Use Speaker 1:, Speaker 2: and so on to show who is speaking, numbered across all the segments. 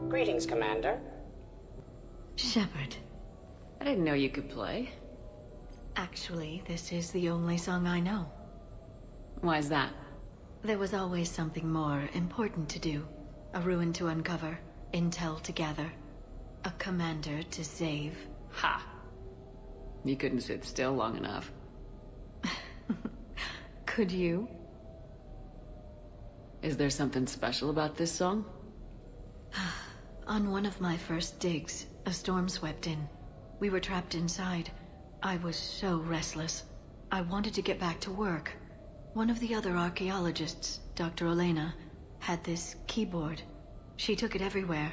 Speaker 1: Greetings, Commander.
Speaker 2: Shepard.
Speaker 3: I didn't know you could play.
Speaker 2: Actually, this is the only song I know.
Speaker 3: Why is that?
Speaker 2: There was always something more important to do. A ruin to uncover, intel to gather, a commander to save.
Speaker 3: Ha! You couldn't sit still long enough.
Speaker 2: Could you?
Speaker 3: Is there something special about this song?
Speaker 2: On one of my first digs, a storm swept in. We were trapped inside. I was so restless. I wanted to get back to work. One of the other archaeologists, Dr. Elena, had this keyboard. She took it everywhere.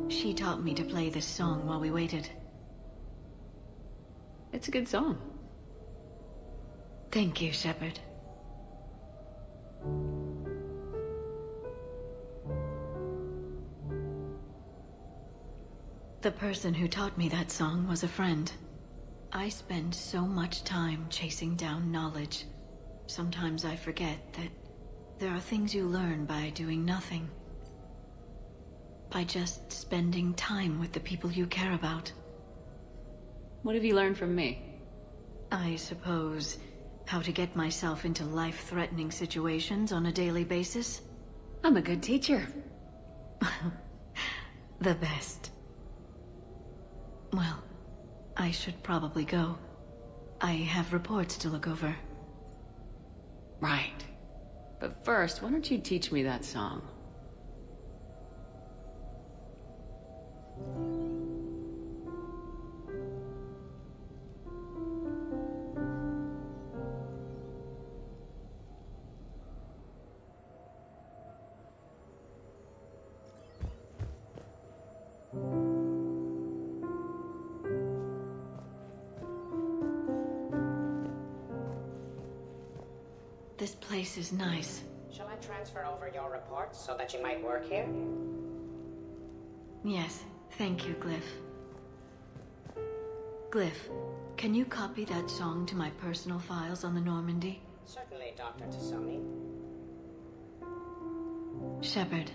Speaker 2: She taught me to play this song while we waited.
Speaker 3: It's a good song.
Speaker 2: Thank you, Shepard. The person who taught me that song was a friend. I spend so much time chasing down knowledge. Sometimes I forget that there are things you learn by doing nothing. By just spending time with the people you care about.
Speaker 3: What have you learned from me?
Speaker 2: I suppose how to get myself into life-threatening situations on a daily basis.
Speaker 3: I'm a good teacher.
Speaker 2: The best. Well, I should probably go. I have reports to look over.
Speaker 3: Right. But first, why don't you teach me that song?
Speaker 2: This place is nice.
Speaker 1: Shall I transfer over your reports so that you might work here?
Speaker 2: Yes, thank you, Glyph. Glyph, can you copy that song to my personal files on the Normandy?
Speaker 1: Certainly, Dr. Tassoni.
Speaker 2: Shepard.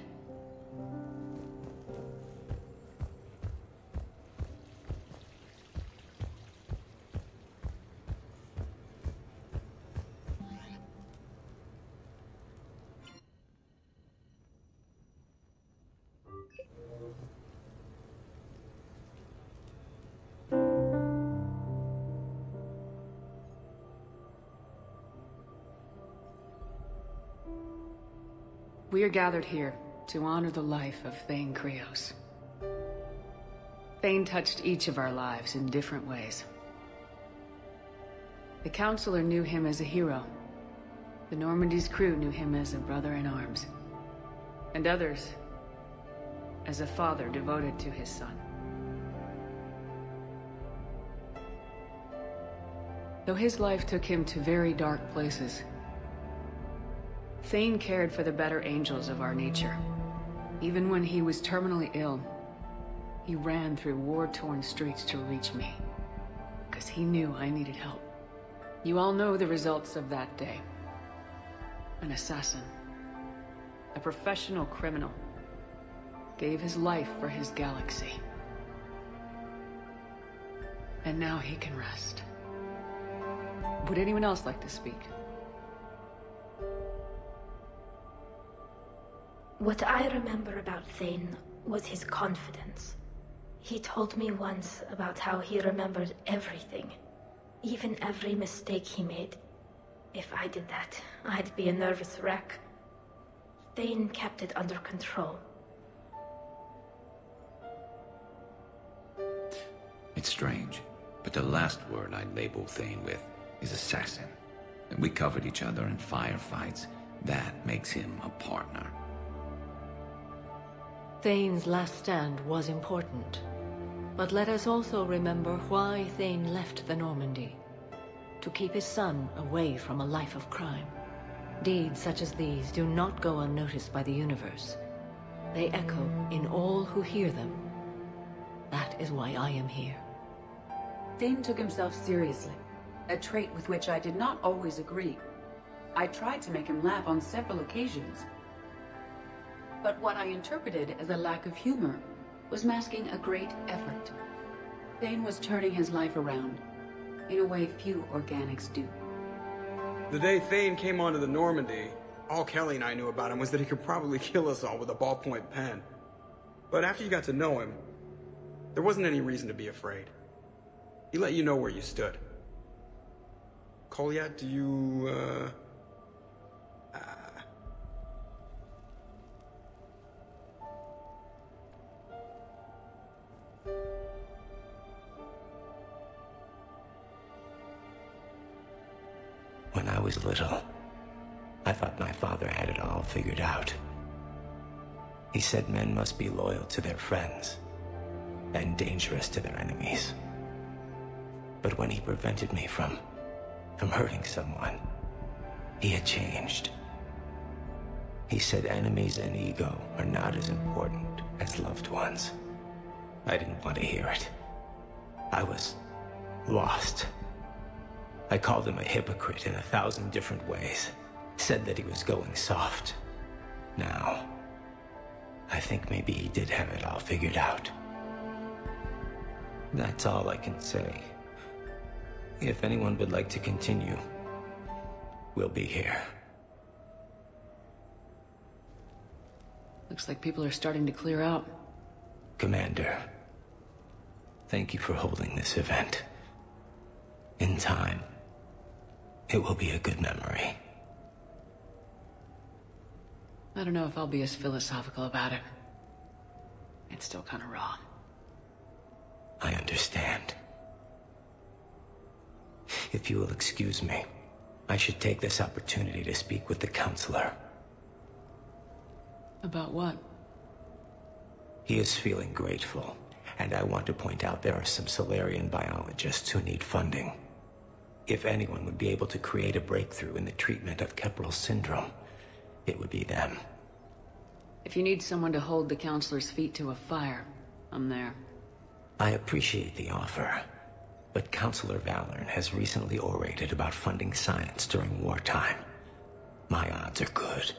Speaker 3: We are gathered here to honor the life of Thane Krios. Thane touched each of our lives in different ways. The Counselor knew him as a hero. The Normandy's crew knew him as a brother in arms. And others as a father devoted to his son. Though his life took him to very dark places, Thane cared for the better angels of our nature. Even when he was terminally ill, he ran through war-torn streets to reach me, because he knew I needed help. You all know the results of that day. An assassin, a professional criminal, gave his life for his galaxy. And now he can rest. Would anyone else like to speak?
Speaker 4: What I remember about Thane was his confidence. He told me once about how he remembered everything, even every mistake he made. If I did that, I'd be a nervous wreck. Thane kept it under control.
Speaker 5: It's strange, but the last word I'd label Thane with is assassin. And we covered each other in firefights, That makes him a partner.
Speaker 6: Thane's last stand was important. But let us also remember why Thane left the Normandy. To keep his son away from a life of crime. Deeds such as these do not go unnoticed by the universe. They echo in all who hear them. That is why I am here.
Speaker 7: Thane took himself seriously, a trait with which I did not always agree. I tried to make him laugh on several occasions. But what I interpreted as a lack of humor was masking a great effort. Thane was turning his life around, in a way few organics do.
Speaker 8: The day Thane came onto the Normandy, all Kelly and I knew about him was that he could probably kill us all with a ballpoint pen. But after you got to know him, there wasn't any reason to be afraid. He let you know where you stood. Kolyat, do you,
Speaker 9: When I was little, I thought my father had it all figured out. He said men must be loyal to their friends and dangerous to their enemies. But when he prevented me from hurting someone, he had changed. He said enemies and ego are not as important as loved ones. I didn't want to hear it. I was lost. I called him a hypocrite in 1,000 different ways. Said that he was going soft. Now, I think maybe he did have it all figured out. That's all I can say. If anyone would like to continue, we'll be here.
Speaker 3: Looks like people are starting to clear out.
Speaker 9: Commander, thank you for holding this event. In time, it will be a good memory.
Speaker 3: I don't know if I'll be as philosophical about it. It's still kind of raw.
Speaker 9: I understand. If you will excuse me, I should take this opportunity to speak with the counselor.
Speaker 3: About what?
Speaker 9: He is feeling grateful, and I want to point out there are some Solarian biologists who need funding. If anyone would be able to create a breakthrough in the treatment of Keppel syndrome, it would be them.
Speaker 3: If you need someone to hold the counselor's feet to a fire, I'm there.
Speaker 9: I appreciate the offer, but Counselor Valorn has recently orated about funding science during wartime. My odds are good.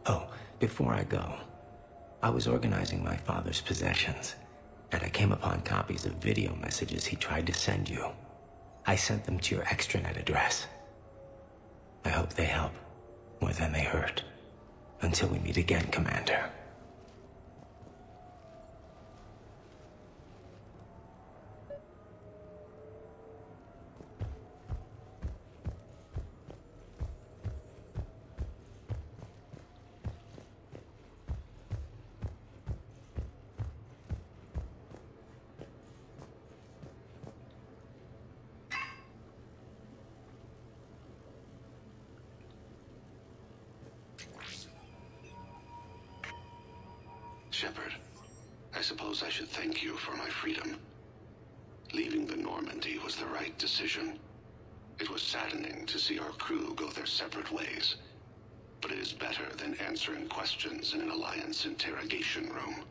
Speaker 9: Oh, before I go, I was organizing my father's possessions, and I came upon copies of video messages he tried to send you. I sent them to your extranet address. I hope they help, more than they hurt. Until we meet again, Commander.
Speaker 10: Shepard, I suppose I should thank you for my freedom. Leaving the Normandy was the right decision. It was saddening to see our crew go their separate ways, but it is better than answering questions in an Alliance interrogation room.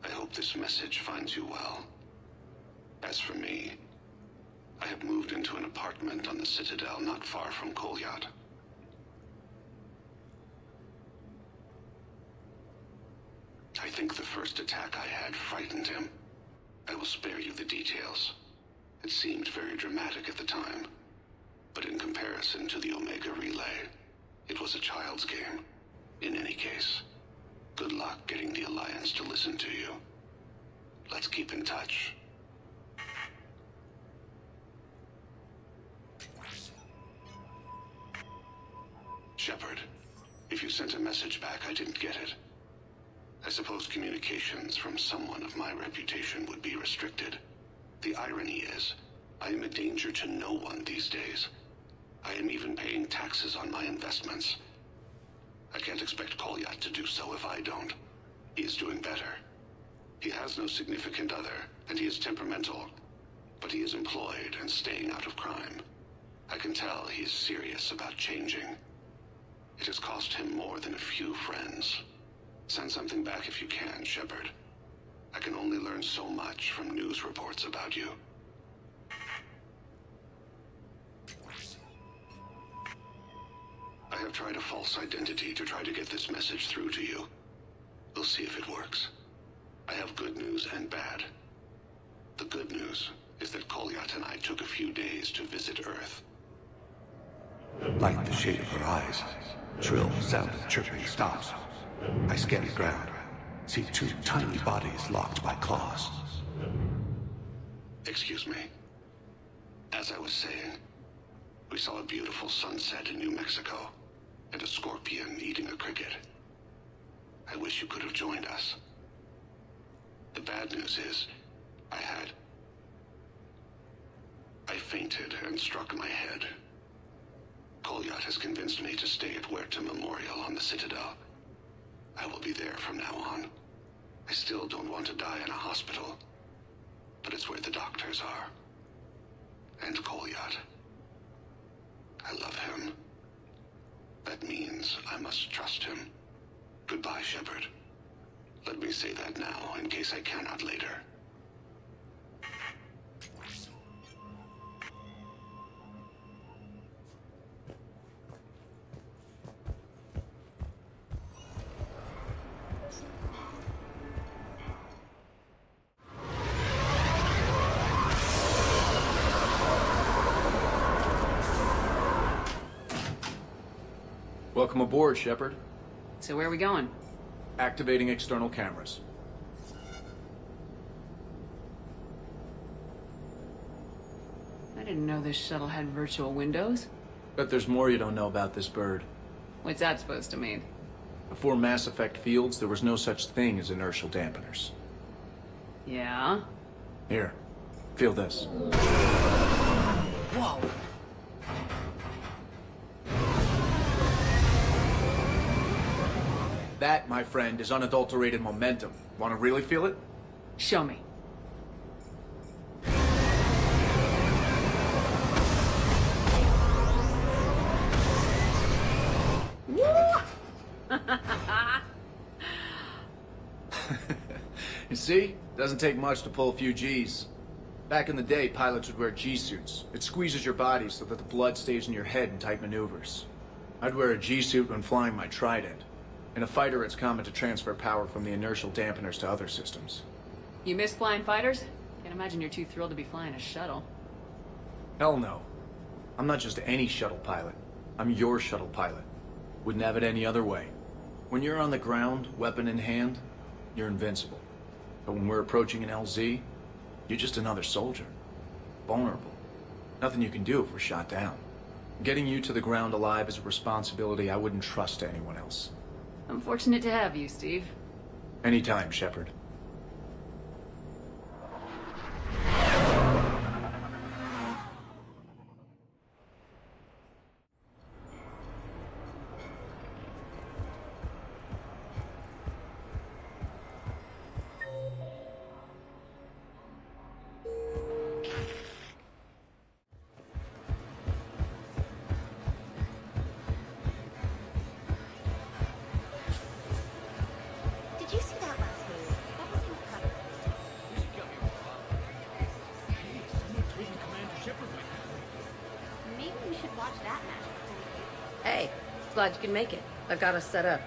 Speaker 10: I hope this message finds you well. As for me, I have moved into an apartment on the Citadel not far from Kolyat. I think the first attack I had frightened him. I will spare you the details. It seemed very dramatic at the time, but in comparison to the Omega Relay, it was a child's game. In any case, good luck getting the Alliance to listen to you. Let's keep in touch. Shepard, if you sent a message back, I didn't get it. I suppose communications from someone of my reputation would be restricted. The irony is, I am a danger to no one these days. I am even paying taxes on my investments. I can't expect Kolyat to do so if I don't. He is doing better. He has no significant other, and he is temperamental. But he is employed and staying out of crime. I can tell he is serious about changing. It has cost him more than a few friends. Send something back if you can, Shepard. I can only learn so much from news reports about you. I have tried a false identity to try to get this message through to you. We'll see if it works. I have good news and bad. The good news is that Kolyat and I took a few days to visit Earth.
Speaker 9: Like the shape of her eyes, shrill sound of chirping stops. I scan the ground, see two tiny bodies locked by claws.
Speaker 10: Excuse me. As I was saying, we saw a beautiful sunset in New Mexico, and a scorpion eating a cricket. I wish you could have joined us. The bad news is, I fainted and struck my head. Kolyat has convinced me to stay at Huerta Memorial on the Citadel. I will be there from now on. I still don't want to die in a hospital, but it's where the doctors are. And Kolyat. I love him. That means I must trust him. Goodbye, Shepard. Let me say that now, in case I cannot later.
Speaker 11: Welcome aboard, Shepard.
Speaker 3: So where are we going?
Speaker 11: Activating external cameras.
Speaker 3: I didn't know this shuttle had virtual windows.
Speaker 11: Bet there's more you don't know about this bird.
Speaker 3: What's that supposed to mean?
Speaker 11: Before Mass Effect fields, there was no such thing as inertial dampeners.
Speaker 3: Yeah?
Speaker 11: Here, feel this.
Speaker 3: Whoa!
Speaker 11: That, my friend, is unadulterated momentum. Want to really feel it?
Speaker 3: Show me.
Speaker 11: You see? Doesn't take much to pull a few Gs. Back in the day, pilots would wear G-suits. It squeezes your body so that the blood stays in your head in tight maneuvers. I'd wear a G-suit when flying my Trident. In a fighter, it's common to transfer power from the inertial dampeners to other systems.
Speaker 3: You miss flying fighters? Can't imagine you're too thrilled to be flying a shuttle.
Speaker 11: Hell no. I'm not just any shuttle pilot. I'm your shuttle pilot. Wouldn't have it any other way. When you're on the ground, weapon in hand, you're invincible. But when we're approaching an LZ, you're just another soldier. Vulnerable. Nothing you can do if we're shot down. Getting you to the ground alive is a responsibility I wouldn't trust to anyone else.
Speaker 3: I'm fortunate to have you, Steve.
Speaker 11: Anytime, Shepard.
Speaker 6: Hey, glad you can make it. I've got us set up.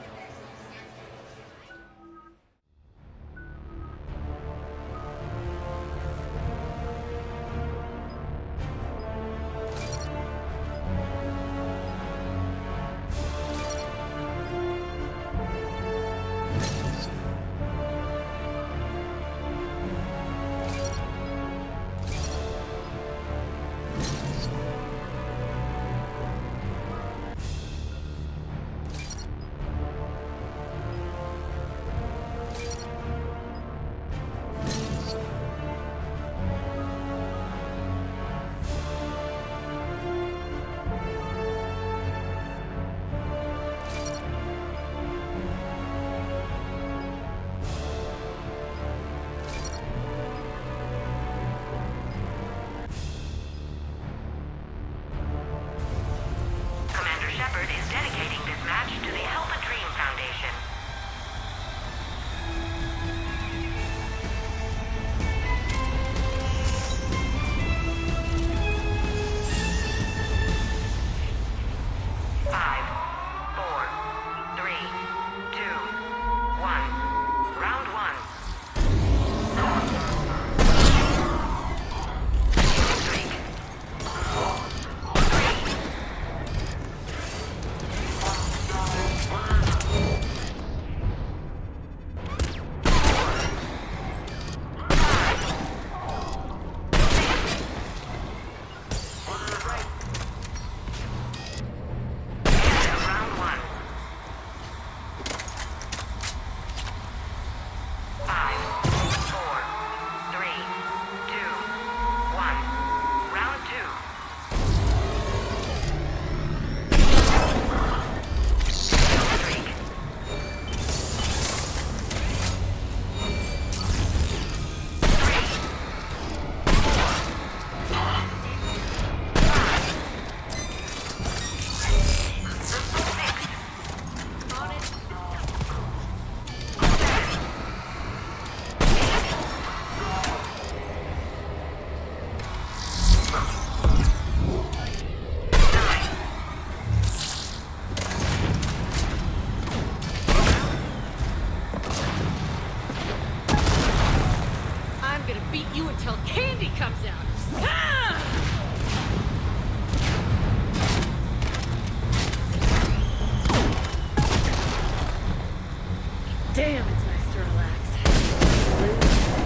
Speaker 3: Damn, it's nice to relax.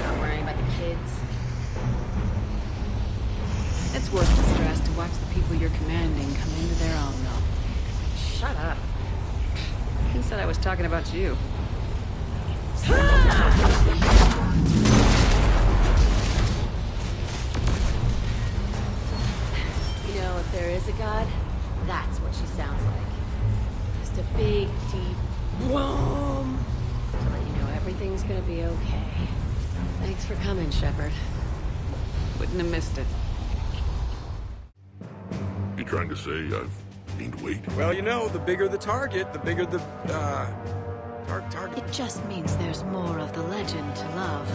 Speaker 3: Not worrying about the kids. It's worth the stress to watch the people you're commanding come into their own, though. Shut up. Who said I was talking about you?
Speaker 4: You know, if there is a god, that's what she sounds like. Just a big, deep boom to let you know everything's gonna be okay.
Speaker 3: Thanks for coming, Shepard. Wouldn't have missed it.
Speaker 12: You trying to say I've gained weight?
Speaker 8: Well, you know, the bigger the target, the bigger the, target.
Speaker 2: It just means there's more of the legend to love.